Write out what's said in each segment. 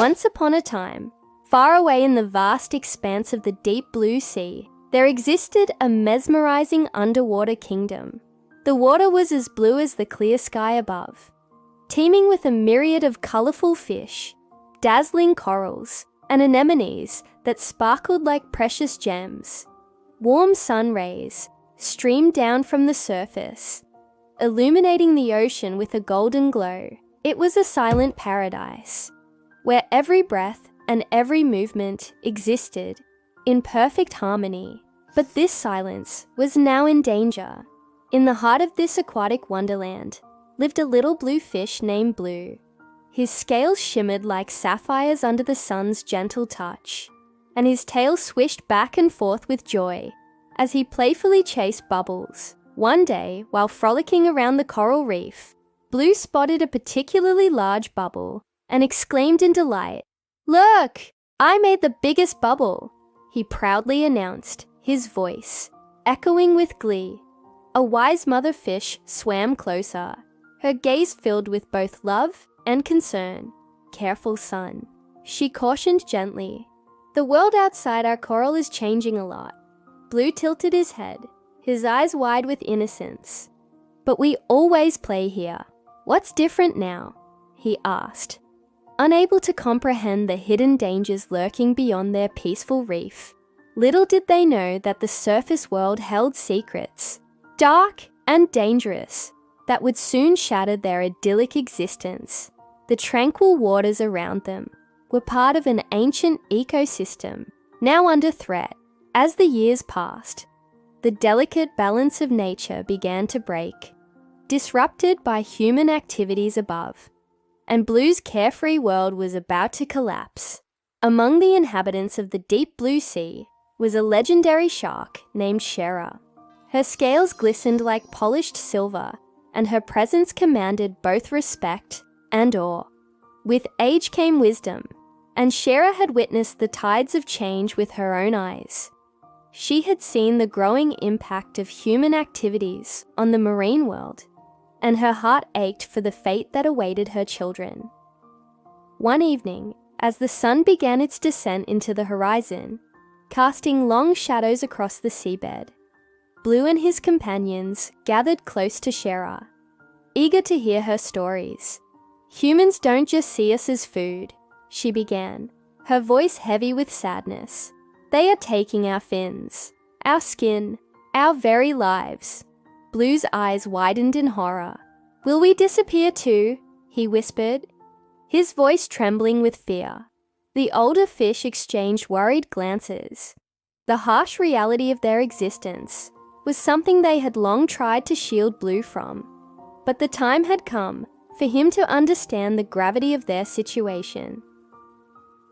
Once upon a time, far away in the vast expanse of the deep blue sea, there existed a mesmerizing underwater kingdom. The water was as blue as the clear sky above, teeming with a myriad of colorful fish, dazzling corals, and anemones that sparkled like precious gems. Warm sun rays streamed down from the surface, illuminating the ocean with a golden glow. It was a silent paradise, where every breath and every movement existed in perfect harmony. But this silence was now in danger. In the heart of this aquatic wonderland lived a little blue fish named Blue. His scales shimmered like sapphires under the sun's gentle touch, and his tail swished back and forth with joy as he playfully chased bubbles. One day, while frolicking around the coral reef, Blue spotted a particularly large bubble and exclaimed in delight, "Look! I made the biggest bubble!" he proudly announced, his voice echoing with glee. A wise mother fish swam closer, her gaze filled with both love and concern. "Careful, son," she cautioned gently. "The world outside our coral is changing a lot." Blue tilted his head, his eyes wide with innocence. "But we always play here. What's different now?" he asked, unable to comprehend the hidden dangers lurking beyond their peaceful reef. Little did they know that the surface world held secrets, dark and dangerous, that would soon shatter their idyllic existence. The tranquil waters around them were part of an ancient ecosystem, now under threat. As the years passed, the delicate balance of nature began to break, disrupted by human activities above, and Blue's carefree world was about to collapse. Among the inhabitants of the deep blue sea was a legendary shark named Shera. Her scales glistened like polished silver, and her presence commanded both respect and awe. With age came wisdom, and Shera had witnessed the tides of change with her own eyes. She had seen the growing impact of human activities on the marine world, and her heart ached for the fate that awaited her children. One evening, as the sun began its descent into the horizon, casting long shadows across the seabed, Blue and his companions gathered close to Shera, eager to hear her stories. "Humans don't just see us as food," she began, her voice heavy with sadness. "They are taking our fins, our skin, our very lives." Blue's eyes widened in horror. "Will we disappear too?" he whispered, his voice trembling with fear. The older fish exchanged worried glances. The harsh reality of their existence was something they had long tried to shield Blue from, but the time had come for him to understand the gravity of their situation.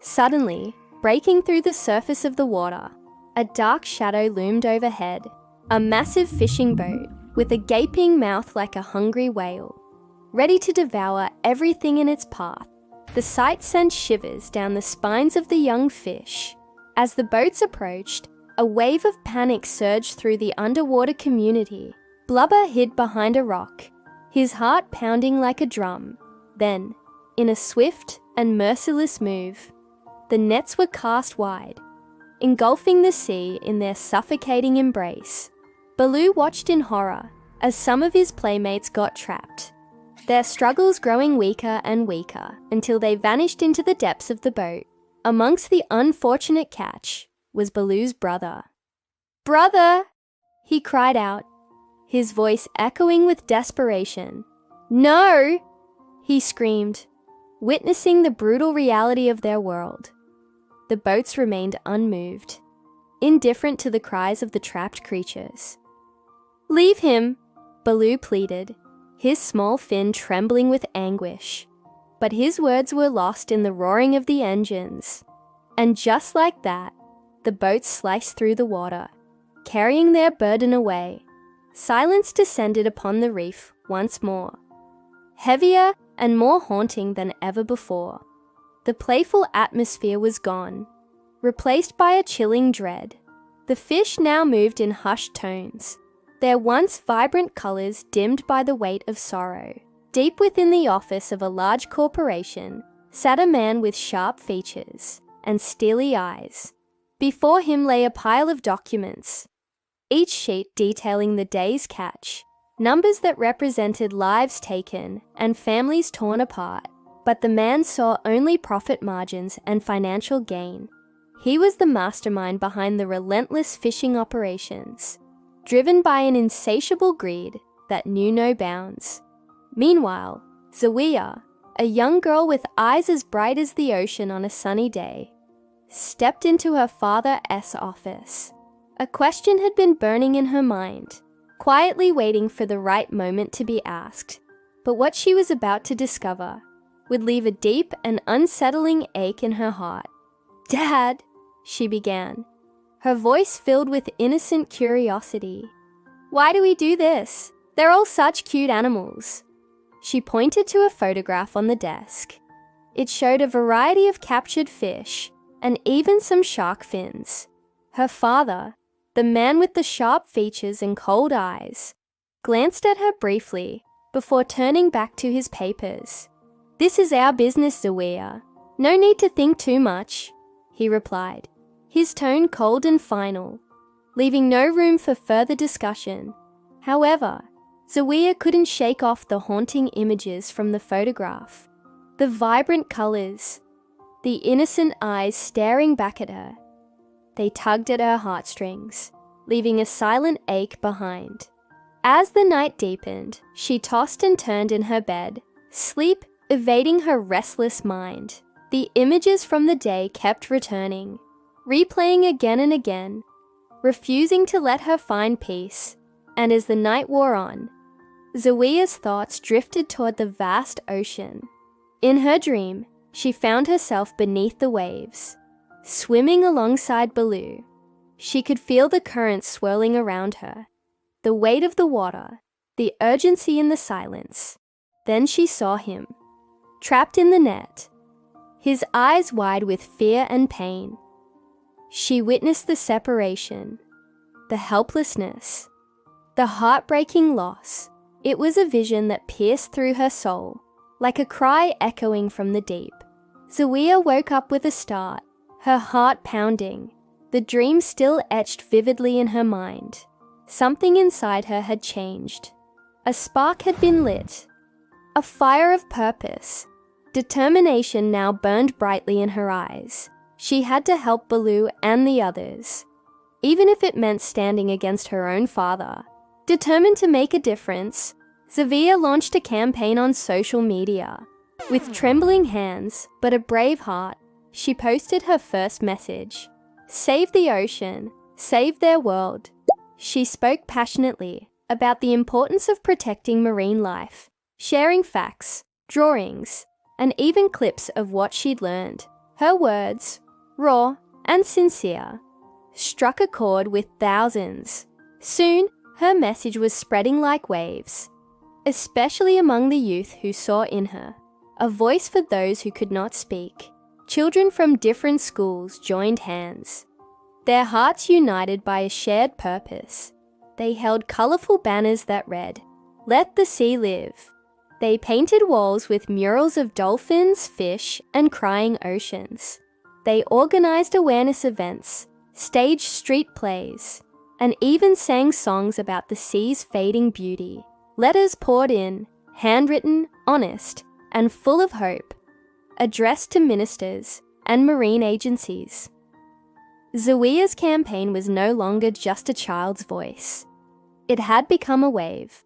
Suddenly, breaking through the surface of the water, a dark shadow loomed overhead, a massive fishing boat with a gaping mouth like a hungry whale, ready to devour everything in its path. The sight sent shivers down the spines of the young fish. As the boats approached, a wave of panic surged through the underwater community. Blubber hid behind a rock, his heart pounding like a drum. Then, in a swift and merciless move, the nets were cast wide, engulfing the sea in their suffocating embrace. Baloo watched in horror as some of his playmates got trapped, their struggles growing weaker and weaker until they vanished into the depths of the boat. Amongst the unfortunate catch was Baloo's brother. "Brother!" he cried out, his voice echoing with desperation. "No!" he screamed, witnessing the brutal reality of their world. The boats remained unmoved, indifferent to the cries of the trapped creatures. "Leave him," Baloo pleaded, his small fin trembling with anguish. But his words were lost in the roaring of the engines. And just like that, the boats sliced through the water, carrying their burden away. Silence descended upon the reef once more, heavier and more haunting than ever before. The playful atmosphere was gone, replaced by a chilling dread. The fish now moved in hushed tones, their once vibrant colors dimmed by the weight of sorrow. Deep within the office of a large corporation sat a man with sharp features and steely eyes. Before him lay a pile of documents, each sheet detailing the day's catch, numbers that represented lives taken and families torn apart. But the man saw only profit margins and financial gain. He was the mastermind behind the relentless fishing operations, driven by an insatiable greed that knew no bounds. Meanwhile, Zawiya, a young girl with eyes as bright as the ocean on a sunny day, stepped into her father's office. A question had been burning in her mind, quietly waiting for the right moment to be asked. But what she was about to discover would leave a deep and unsettling ache in her heart. "Dad," she began, her voice filled with innocent curiosity. "Why do we do this? They're all such cute animals." She pointed to a photograph on the desk. It showed a variety of captured fish and even some shark fins. Her father, the man with the sharp features and cold eyes, glanced at her briefly before turning back to his papers. "This is our business, Zawiya. No need to think too much," he replied, his tone cold and final, leaving no room for further discussion. However, Zawiya couldn't shake off the haunting images from the photograph. The vibrant colors, the innocent eyes staring back at her. They tugged at her heartstrings, leaving a silent ache behind. As the night deepened, she tossed and turned in her bed, sleep evading her restless mind. The images from the day kept returning, replaying again and again, refusing to let her find peace. And as the night wore on, Zawiya's thoughts drifted toward the vast ocean. In her dream, she found herself beneath the waves, swimming alongside Baloo. She could feel the currents swirling around her, the weight of the water, the urgency in the silence. Then she saw him, trapped in the net, his eyes wide with fear and pain. She witnessed the separation, the helplessness, the heartbreaking loss. It was a vision that pierced through her soul, like a cry echoing from the deep. Zawiya woke up with a start, her heart pounding, the dream still etched vividly in her mind. Something inside her had changed. A spark had been lit, a fire of purpose. Determination now burned brightly in her eyes. She had to help Baloo and the others, even if it meant standing against her own father. Determined to make a difference, Zawiya launched a campaign on social media. With trembling hands, but a brave heart, she posted her first message. "Save the ocean, save their world." She spoke passionately about the importance of protecting marine life, sharing facts, drawings, and even clips of what she'd learned. Her words, raw and sincere, struck a chord with thousands. Soon, her message was spreading like waves, especially among the youth who saw in her a voice for those who could not speak. Children from different schools joined hands, their hearts united by a shared purpose. They held colourful banners that read, "Let the sea live." They painted walls with murals of dolphins, fish, and crying oceans. They organised awareness events, staged street plays, and even sang songs about the sea's fading beauty. Letters poured in, handwritten, honest, and full of hope, addressed to ministers and marine agencies. Zawiya's campaign was no longer just a child's voice. It had become a wave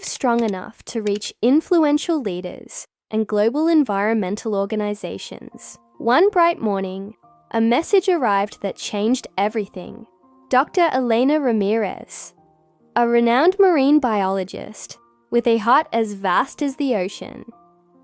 strong enough to reach influential leaders and global environmental organizations. One bright morning, a message arrived that changed everything. Dr. Elena Ramirez, a renowned marine biologist with a heart as vast as the ocean,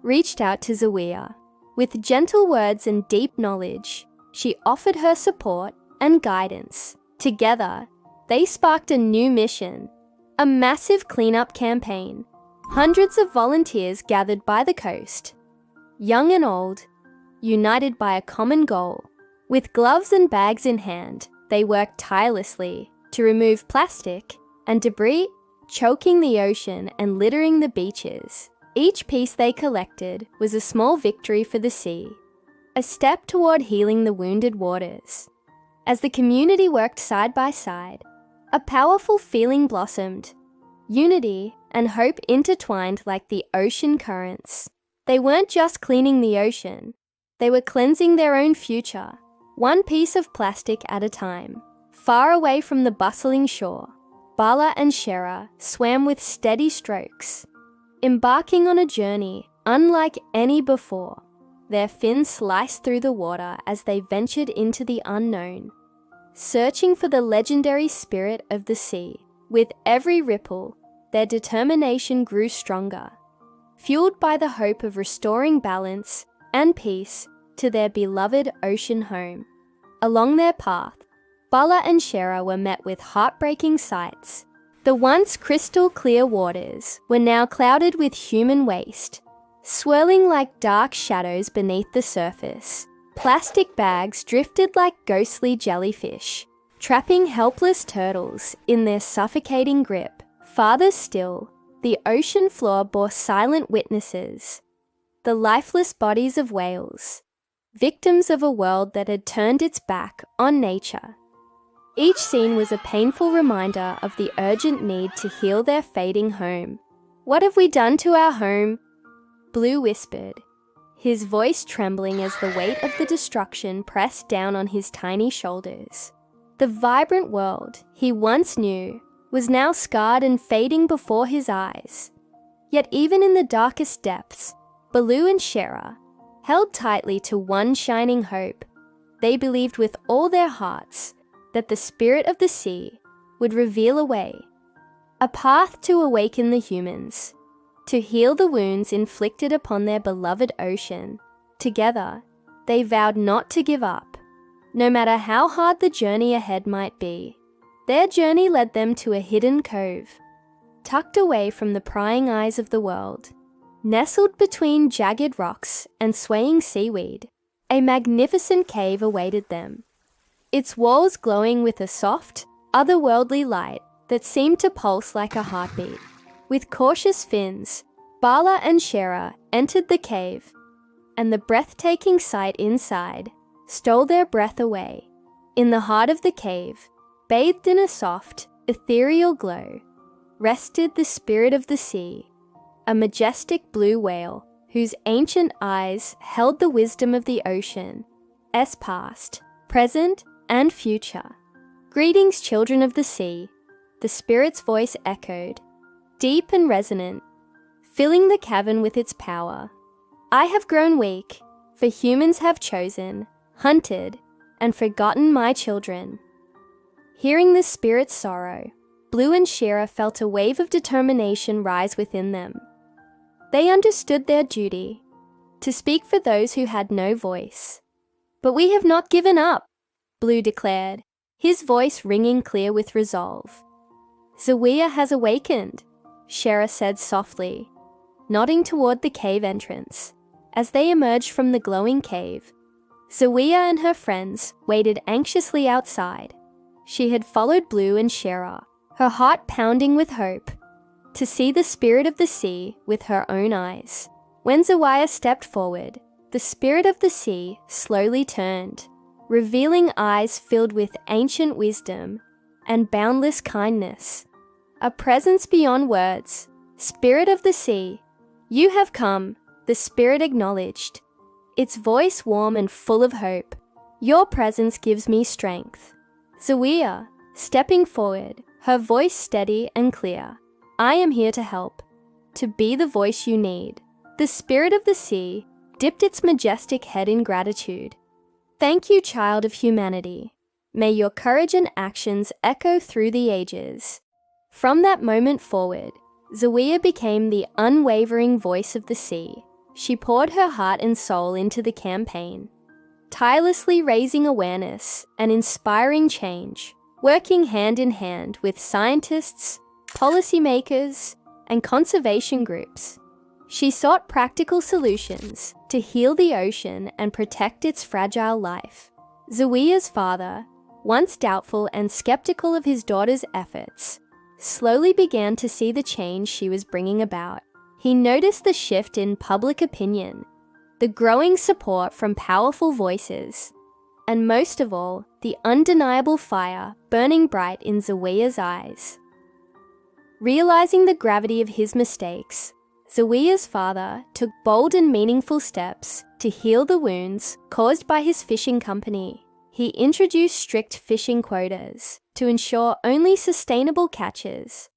reached out to Zawiya. With gentle words and deep knowledge, she offered her support and guidance. Together, they sparked a new mission, a massive cleanup campaign. Hundreds of volunteers gathered by the coast, young and old, united by a common goal. With gloves and bags in hand, they worked tirelessly to remove plastic and debris choking the ocean and littering the beaches. Each piece they collected was a small victory for the sea, a step toward healing the wounded waters. As the community worked side by side, a powerful feeling blossomed. Unity and hope intertwined like the ocean currents. They weren't just cleaning the ocean, they were cleansing their own future, one piece of plastic at a time. Far away from the bustling shore, Bala and Shera swam with steady strokes, embarking on a journey unlike any before. Their fins sliced through the water as they ventured into the unknown, searching for the legendary spirit of the sea. With every ripple, their determination grew stronger, fueled by the hope of restoring balance and peace to their beloved ocean home. Along their path, Bala and Shera were met with heartbreaking sights. The once crystal clear waters were now clouded with human waste, swirling like dark shadows beneath the surface. Plastic bags drifted like ghostly jellyfish, trapping helpless turtles in their suffocating grip. Farther still, the ocean floor bore silent witnesses, the lifeless bodies of whales, victims of a world that had turned its back on nature. Each scene was a painful reminder of the urgent need to heal their fading home. "What have we done to our home?" Blue whispered, his voice trembling as the weight of the destruction pressed down on his tiny shoulders. The vibrant world he once knew was now scarred and fading before his eyes. Yet even in the darkest depths, Baloo and Shera held tightly to one shining hope. They believed with all their hearts that the spirit of the sea would reveal a way, a path to awaken the humans, to heal the wounds inflicted upon their beloved ocean. Together, they vowed not to give up, no matter how hard the journey ahead might be. Their journey led them to a hidden cove, tucked away from the prying eyes of the world. Nestled between jagged rocks and swaying seaweed, a magnificent cave awaited them, its walls glowing with a soft, otherworldly light that seemed to pulse like a heartbeat. With cautious fins, Bala and Shera entered the cave, and the breathtaking sight inside stole their breath away. In the heart of the cave, bathed in a soft, ethereal glow, rested the spirit of the sea, a majestic blue whale whose ancient eyes held the wisdom of the ocean, as past, present, and future. "Greetings, children of the sea," the spirit's voice echoed, deep and resonant, filling the cavern with its power. "I have grown weak, for humans have chosen, hunted, and forgotten my children." Hearing the spirit's sorrow, Blue and Shera felt a wave of determination rise within them. They understood their duty, to speak for those who had no voice. "But we have not given up," Blue declared, his voice ringing clear with resolve. "Zawiya has awakened," Shera said softly, nodding toward the cave entrance. As they emerged from the glowing cave, Zawiya and her friends waited anxiously outside. She had followed Blue and Shera, her heart pounding with hope, to see the spirit of the sea with her own eyes. When Zawiya stepped forward, the spirit of the sea slowly turned, revealing eyes filled with ancient wisdom and boundless kindness. A presence beyond words. "Spirit of the sea, you have come," the spirit acknowledged, its voice warm and full of hope. "Your presence gives me strength." Zawiya, stepping forward, her voice steady and clear, "I am here to help, to be the voice you need." The spirit of the sea dipped its majestic head in gratitude. "Thank you, child of humanity. May your courage and actions echo through the ages." From that moment forward, Zawiya became the unwavering voice of the sea. She poured her heart and soul into the campaign, tirelessly raising awareness and inspiring change, working hand in hand with scientists, policymakers, and conservation groups. She sought practical solutions to heal the ocean and protect its fragile life. Zawiya's father, once doubtful and skeptical of his daughter's efforts, slowly began to see the change she was bringing about. he noticed the shift in public opinion, the growing support from powerful voices, and most of all, the undeniable fire burning bright in Zawiya's eyes. Realizing the gravity of his mistakes, Zawiya's father took bold and meaningful steps to heal the wounds caused by his fishing company. He introduced strict fishing quotas to ensure only sustainable catches,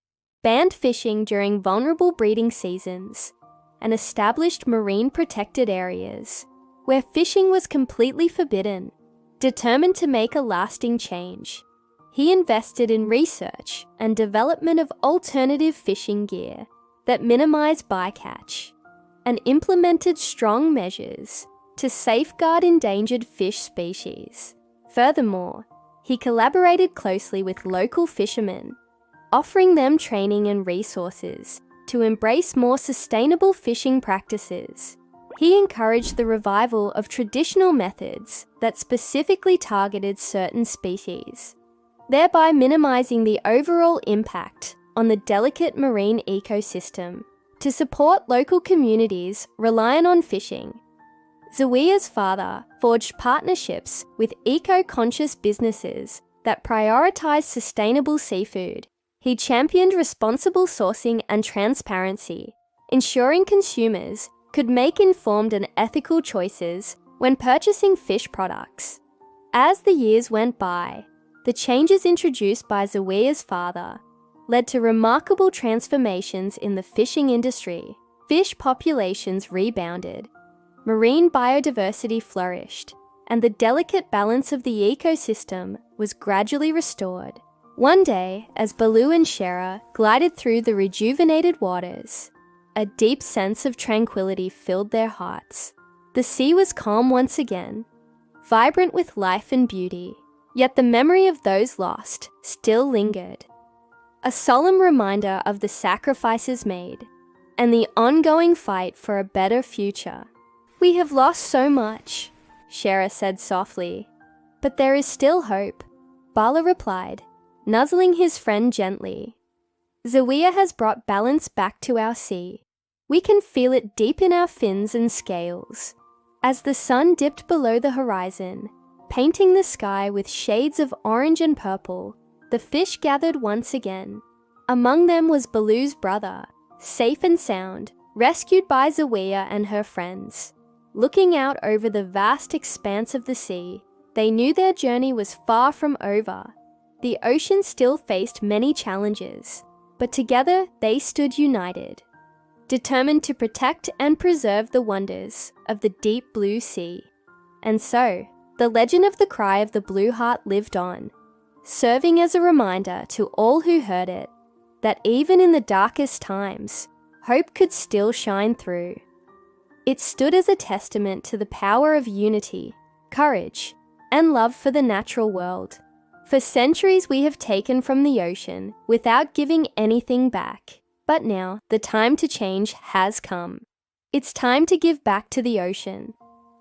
banned fishing during vulnerable breeding seasons, and established marine protected areas where fishing was completely forbidden. Determined to make a lasting change, he invested in research and development of alternative fishing gear that minimized bycatch and implemented strong measures to safeguard endangered fish species. Furthermore, he collaborated closely with local fishermen, offering them training and resources to embrace more sustainable fishing practices. He encouraged the revival of traditional methods that specifically targeted certain species, thereby minimizing the overall impact on the delicate marine ecosystem. To support local communities reliant on fishing, Zawiya's father forged partnerships with eco-conscious businesses that prioritize sustainable seafood. He championed responsible sourcing and transparency, ensuring consumers could make informed and ethical choices when purchasing fish products. As the years went by, the changes introduced by Zawiya's father led to remarkable transformations in the fishing industry. Fish populations rebounded, marine biodiversity flourished, and the delicate balance of the ecosystem was gradually restored. One day, as Baloo and Shera glided through the rejuvenated waters, a deep sense of tranquility filled their hearts. The sea was calm once again, vibrant with life and beauty, yet the memory of those lost still lingered. A solemn reminder of the sacrifices made and the ongoing fight for a better future. "We have lost so much," Shera said softly, "but there is still hope," Bala replied, nuzzling his friend gently. "Zawiya has brought balance back to our sea. We can feel it deep in our fins and scales." As the sun dipped below the horizon, painting the sky with shades of orange and purple, the fish gathered once again. Among them was Baloo's brother, safe and sound, rescued by Zawiya and her friends. Looking out over the vast expanse of the sea, they knew their journey was far from over. The ocean still faced many challenges, but together they stood united, determined to protect and preserve the wonders of the deep blue sea. And so, the legend of the cry of the blue heart lived on, serving as a reminder to all who heard it that even in the darkest times, hope could still shine through. It stood as a testament to the power of unity, courage, and love for the natural world. For centuries we have taken from the ocean without giving anything back, but now the time to change has come. It's time to give back to the ocean.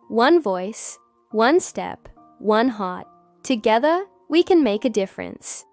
One voice, one step, one heart. Together, we can make a difference.